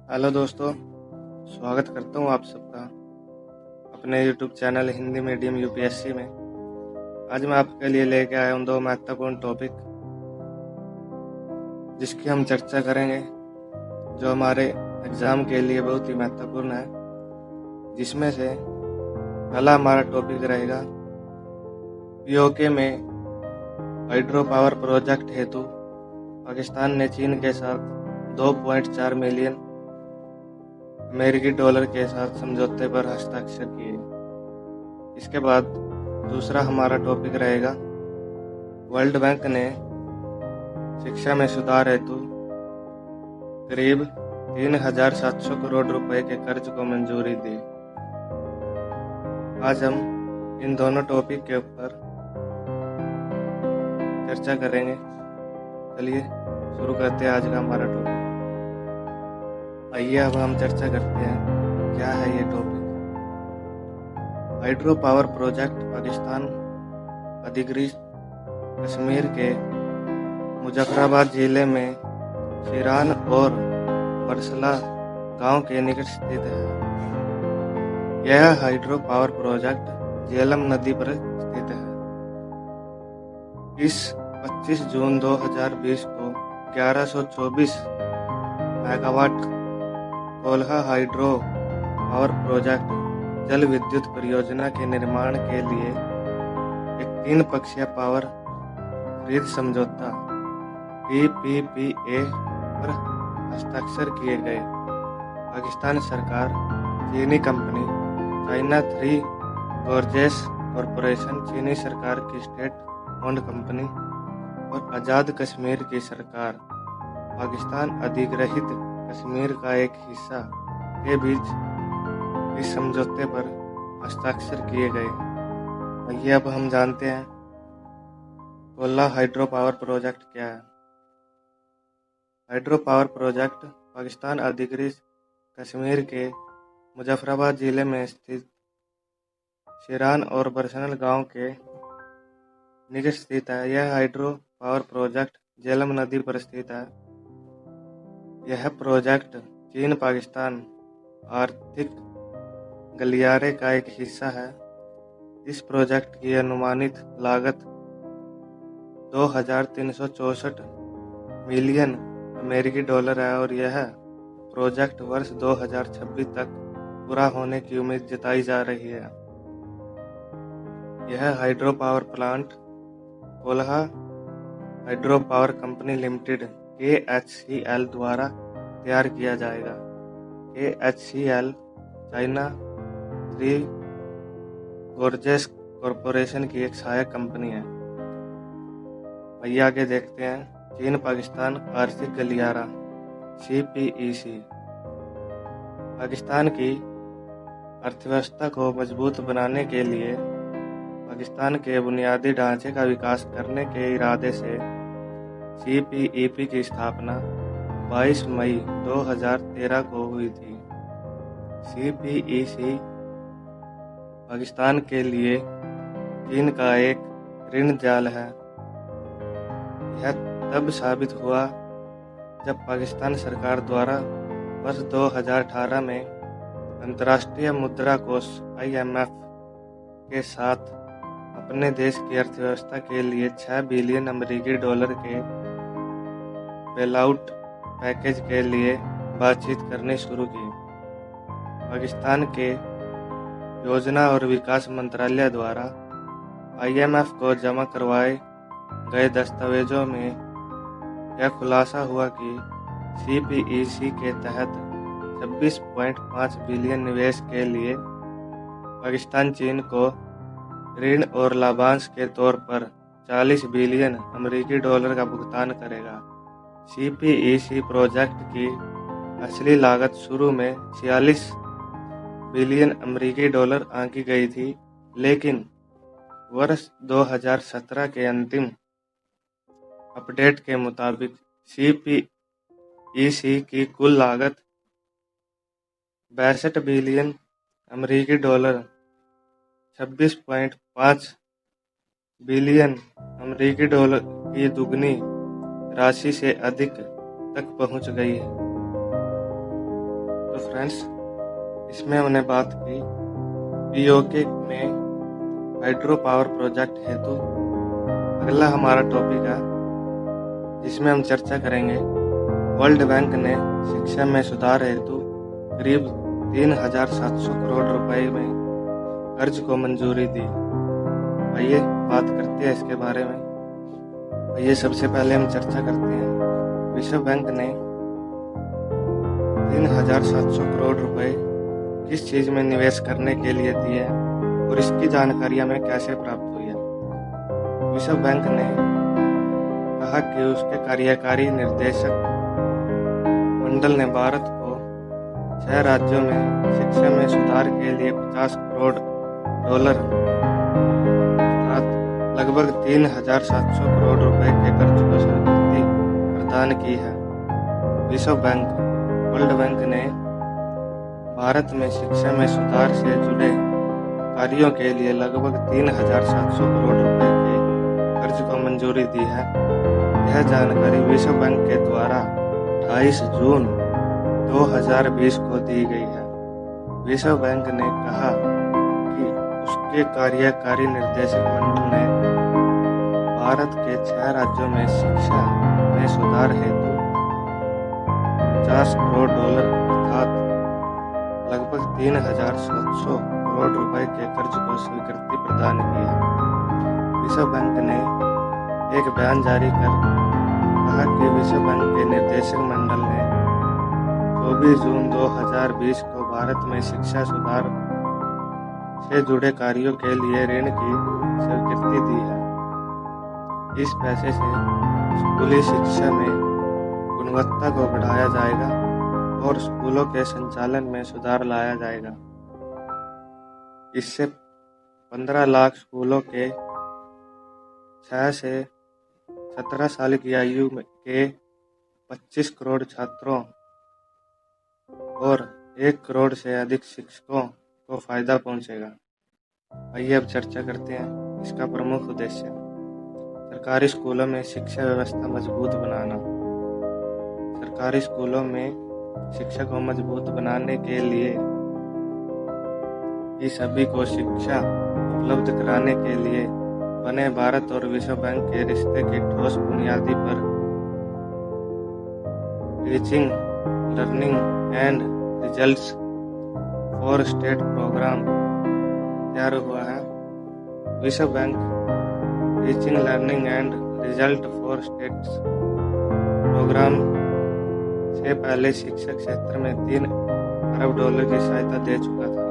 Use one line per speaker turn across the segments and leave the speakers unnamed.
Hello दोस्तों, स्वागत करता हूँ आप सबका अपने YouTube channel Hindi medium UPSC में। आज मैं आपके लिए लेके आया हूँ 2 महत्वपूर्ण टॉपिक जिसकी हम चर्चा करेंगे, जो हमारे एग्ज़ाम के लिए बहुत ही महत्वपूर्ण है। जिसमें से पहला हमारा टॉपिक रहेगा पीओके में हाइड्रो पावर प्रोजेक्ट हेतु पाकिस्तान ने चीन के साथ 2.4 मिलियन अमेरिकी डॉलर के साथ समझौते पर हस्ताक्षर किए। इसके बाद दूसरा हमारा टॉपिक रहेगा वर्ल्ड बैंक ने शिक्षा में सुधार हेतु करीब 3,700 करोड़ रुपए के कर्ज को मंजूरी दी। आज हम इन दोनों टॉपिक के ऊपर चर्चा करेंगे। चलिए शुरू करते हैं आज का हमारा टॉपिक। आइए अब हम चर्चा करते हैं क्या है ये topic. Hydro power project Pakistan अधिकृत कश्मीर के मुजफ्फराबाद जिले में शिरान और बरसला गांव के निकट स्थित है। यह हाइड्रो पावर प्रोजेक्ट झेलम नदी पर स्थित है। इस 25 जून 2020 को 1124 मेगावाट कोल्हा हाइड्रो पावर प्रोजेक्ट जल विद्युत परियोजना के निर्माण के लिए एक 3 पक्षीय पावर खरीद समझौता PPPA पर हस्ताक्षर किए गए। पाकिस्तान सरकार, चीनी कंपनी चाइना 3 गोर्जेस कॉरपोरेशन, चीनी सरकार की स्टेट ओन्ड कंपनी और आज़ाद कश्मीर की सरकार, पाकिस्तान अधिग्रहित कश्मीर का एक हिस्सा के बीच इस समझौते पर हस्ताक्षर किए गए। आइए अब हम जानते हैं कोल्हा हाइड्रो पावर प्रोजेक्ट क्या है। हाइड्रो पावर प्रोजेक्ट पाकिस्तान अधिकृत कश्मीर के मुजफ्फराबाद जिले में स्थित शिरान और बरसनल गांव के निकट स्थित है। यह हाइड्रो पावर प्रोजेक्ट झेलम नदी पर स्थित है। यह प्रोजेक्ट चीन पाकिस्तान आर्थिक गलियारे का एक हिस्सा है। इस प्रोजेक्ट की अनुमानित लागत 2,364 मिलियन अमेरिकी डॉलर है और यह प्रोजेक्ट वर्ष 2026 तक पूरा होने की उम्मीद जताई जा रही है। यह हाइड्रो पावर प्लांट कोल्हा hydro power company limited KHCL द्वारा तैयार किया जाएगा। KHCL चाइना 3 गोर्जेस कॉरपोरेशन की एक सहायक कंपनी है। आइए आगे देखते हैं चीन पाकिस्तान आर्थिक गलियारा CPEC। पाकिस्तान की अर्थव्यवस्था को मजबूत बनाने के लिए पाकिस्तान के बुनियादी ढांचे का विकास करने के इरादे से CPEP की स्थापना 22 मई 2013 को हुई थी। CPEC पाकिस्तान के लिए चीन का एक ऋण जाल है। यह तब साबित हुआ जब पाकिस्तान सरकार द्वारा वर्ष 2018 में अंतर्राष्ट्रीय मुद्रा कोष IMF के साथ अपने देश की अर्थव्यवस्था के लिए 6 बिलियन अमेरिकी डॉलर के बेलआउट पैकेज के लिए बातचीत करनी शुरू की। पाकिस्तान के योजना और विकास मंत्रालय द्वारा IMF को जमा करवाए गए दस्तावेजों में यह खुलासा हुआ कि CPEC के तहत 26.5 बिलियन निवेश के लिए पाकिस्तान चीन को ऋण और लाभांश के तौर पर 40 बिलियन अमेरिकी डॉलर का भुगतान करेगा। CPEC प्रोजेक्ट की असली लागत शुरू में 46 बिलियन अमेरिकी डॉलर आंकी गई थी, लेकिन वर्ष 2017 के अंतिम अपडेट के मुताबिक CPEC की कुल लागत 62 बिलियन अमेरिकी डॉलर 26.5 बिलियन अमेरिकी डॉलर की दुगनी राशि से अधिक तक पहुंच गई है। फ्रेंड्स, इसमें हमने बात की पीओके में हाइड्रो पावर प्रोजेक्ट हेतु। अगला हमारा टॉपिक है जिसमें हम चर्चा करेंगे वर्ल्ड बैंक ने शिक्षा में सुधार हेतु करीब 3,700 करोड़ रुपए में कर्ज को मंजूरी दी। आइए बात करते हैं इसके बारे में। आइए सबसे पहले हम चर्चा करते हैं विश्व बैंक ने 3,700 करोड़ रुपए किस चीज में निवेश करने के लिए दिए हैं और इसकी जानकारी हमें कैसे प्राप्त हुई है। विश्व बैंक ने कहा कि उसके कार्यकारी निर्देशक मंडल ने भारत को 6 राज्यों में शिक्षा में सुधार के लिए $50 करोड़ अर्थात लगभग 3,700 करोड़ रुपए के कर्ज को स्वीकृति प्रदान की है। विश्व बैंक वर्ल्ड बैंक ने भारत में शिक्षा में सुधार से जुड़े कार्यों के लिए लगभग 3,700 करोड़ रुपए के कर्ज को मंजूरी दी है। यह जानकारी विश्व बैंक के द्वारा 28 जून 2020 को दी गई है। विश्व बैंक ने कहा कि उसके कार्यकारी निर्देशक मंडल ने भारत के 6 राज्यों में शिक्षा में सुधार हेतु $50 करोड़ अर्थात लगभग 3,700 करोड़ रुपए के कर्ज को स्वीकृति प्रदान की है। विश्व बैंक ने एक बयान जारी कर कहा कि विश्व बैंक के निर्देशक मंडल ने 24 जून 2020 को भारत में शिक्षा सुधार से जुड़े कार्यों के लिए ऋण की स्वीकृति दी है। इस पैसे से स्कूली शिक्षा में गुणवत्ता को बढ़ाया जाएगा और स्कूलों के संचालन में सुधार लाया जाएगा। इससे 15 लाख स्कूलों के 6 से 17 साल की आयु के 25 करोड़ छात्रों और 1 करोड़ से अधिक शिक्षकों को फायदा पहुंचेगा। आइए अब चर्चा करते हैं इसका प्रमुख उद्देश्य। सरकारी स्कूलों में शिक्षा व्यवस्था मजबूत बनाना। सरकारी स्कूलों में शिक्षा को मजबूत बनाने के लिए ही सभी को शिक्षा उपलब्ध कराने के लिए बने भारत और विश्व बैंक के रिश्ते की ठोस बुनियादी पर teaching learning and results for state program तैयार हुआ है। विश्व bank teaching learning and result for states program से पहले शिक्षा क्षेत्र में $3 अरब की सहायता दे चुका था।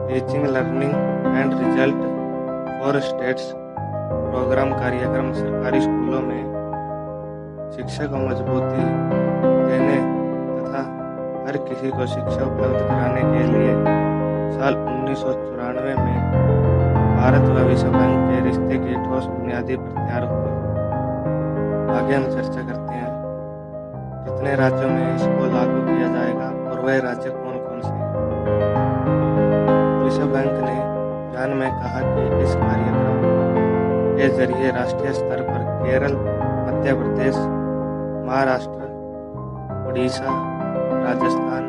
Teaching learning and result for states program कार्यक्रम सरकारी स्कूलों में शिक्षा को मजबूती देने तथा हर किसी को शिक्षा उपलब्ध कराने के लिए साल 1994 में भारत व विश्व बैंक के रिश्ते की ठोस बुनियादी पर तैयार हुआ। आगे हम चर्चा करते हैं कितने राज्यों में इसको लागू किया जाएगा और वह राज्य कौन कौन से हैं। विश्व बैंक ने बयान में कहा कि इस कार्यक्रम के जरिए राष्ट्रीय स्तर पर केरल, मध्य प्रदेश, महाराष्ट्र, उड़ीसा, राजस्थान,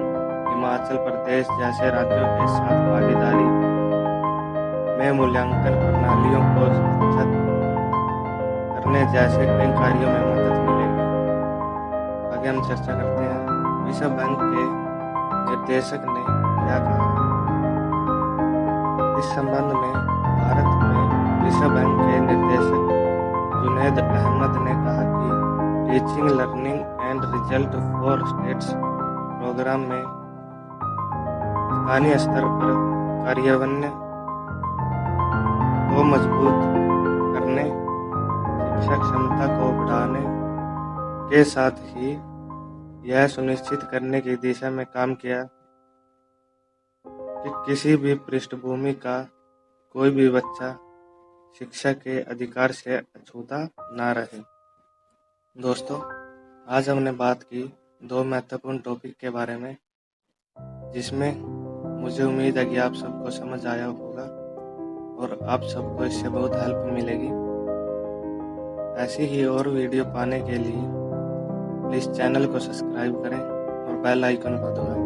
हिमाचल प्रदेश जैसे राज्यों के साथ भागीदारी में मूल्यांकन प्रणालियों को सशक्त करने जैसे कई कार्यों में मदद मिलेगी। आगे हम चर्चा करते हैं विश्व बैंक के निर्देशक ने क्या कहा। इस संबंध में भारत में विश्व बैंक के निर्देशक जुनैद अहमद ने कहा कि teaching learning and result for states program में स्थानीय स्तर पर कार्यान्वयन को मजबूत करने, शिक्षा क्षमता को बढ़ाने के साथ ही यह सुनिश्चित करने की दिशा में काम किया कि किसी भी पृष्ठभूमि का कोई भी बच्चा शिक्षा के अधिकार से अछूता ना रहे। दोस्तों, आज हमने बात की 2 महत्वपूर्ण टॉपिक के बारे में, जिसमें मुझे उम्मीद है कि आप सबको समझ आया होगा और आप सबको इससे बहुत हेल्प मिलेगी। ऐसी ही और वीडियो पाने के लिए प्लीज़ चैनल को सब्सक्राइब करें और बेल आइकन को दबाएं।